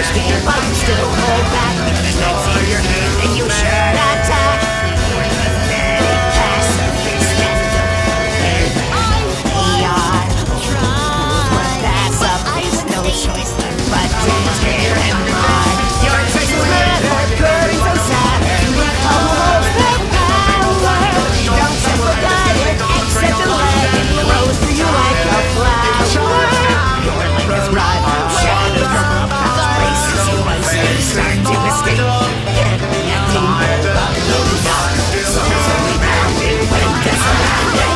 understand, but you still hold back. If there's knives in your hand, then you should attack. You're pathetic pacifist that we are. But that's up is no choice but to tear and run. Your choice matter, burning so sad. You behold the power. Don't simple diet, accept the leg. It grows through you like a flower. Your life is right, shadows from above. Places you unsafe, start to escape. Get me a deep love, no doubt. Souls only bounded when death surrounded.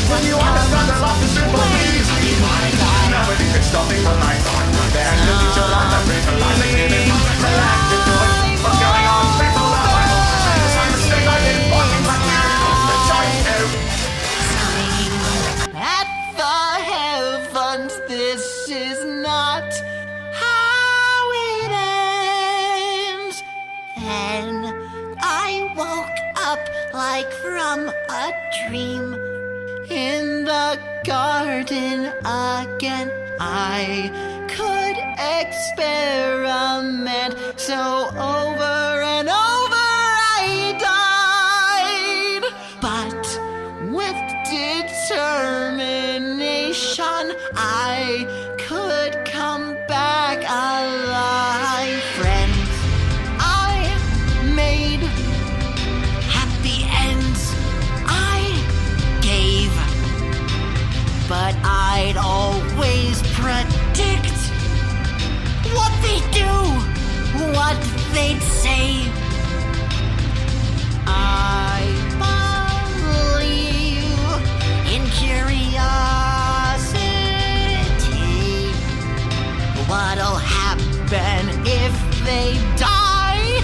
When you understand the love is simple, nobody can stop me from my thought. There's no future life that realizes it is not collected to it. What's going on? People love my life. The same mistake I did walking back here. The choice to At the heavens, this is not how it ends. Then I woke up like from a dream. In the garden again, I could experiment. So over and over I died. But with determination, I could come back alive. Friends, I made happy ends. I gave, but I'd always predict what they do, what they'd say. I believe in curiosity. What'll happen if they die?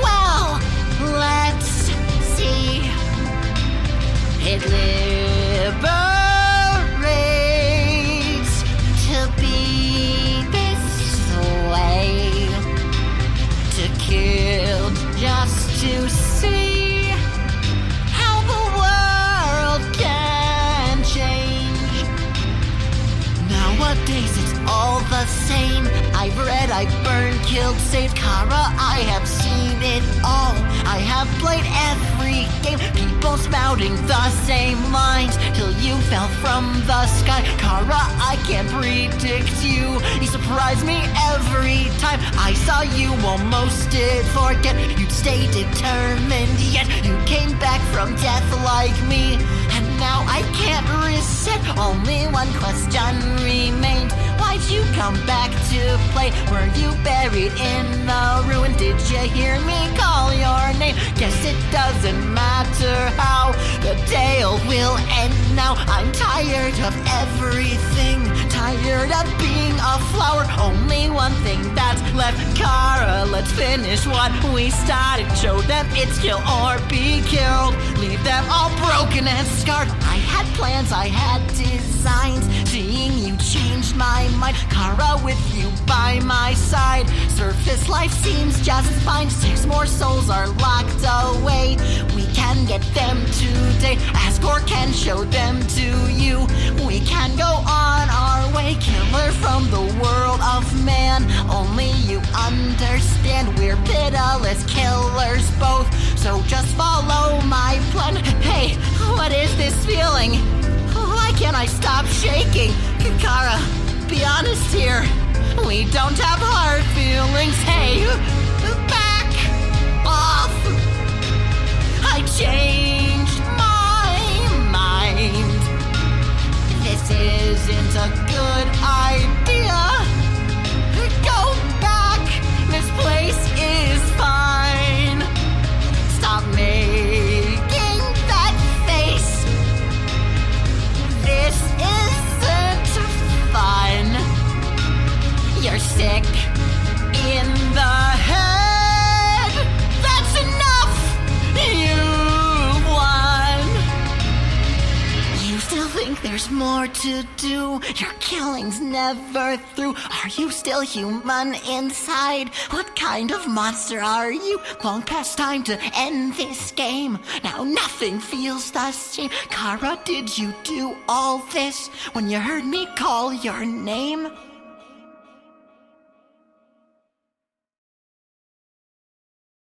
Well, let's see. It liberates to be this way. To kill just to see how the world can change. Nowadays it's all the same. I've read, I've burned, killed, saved Kara. I have seen it all. I have played every game. People spouting the same lines till you fell from the sky. Kara, I can't predict you. You surprise me every time. I saw you, almost did forget. You'd stay determined, yet you came back from death like me. And now I can't reset. Only one question remained. Why'd you come back to play? Were you buried in the ruin? Did you hear me call your name? Guess it doesn't matter how. The tale will end now. I'm tired of everything. Tired of being a flower. Only one thing that's left. Kara, let's finish what we started. Show them it's kill or be killed. Leave them all broken and scarred. I had plans, I had designs. Seeing you changed my mind. Kara, with you by my side. Surface life seems just fine. 6 more souls are locked away. We can get them today. Asgore can show them to you. We can go on our way. Killer from the world of man. Only you understand. We're pitiless killers both. So just follow my plan. Hey, what is this feeling? Why can't I stop shaking? Kara, be honest here. We don't have hard feelings. Hey, back off. I changed my mind. This isn't a good idea. Go back. This place is fine. Stop making that face. there's more to do. Your killing's never through. Are you still human inside? What kind of monster are you? Long past time to end this game. Now nothing feels the same. Kara, did you do all this when you heard me call your name?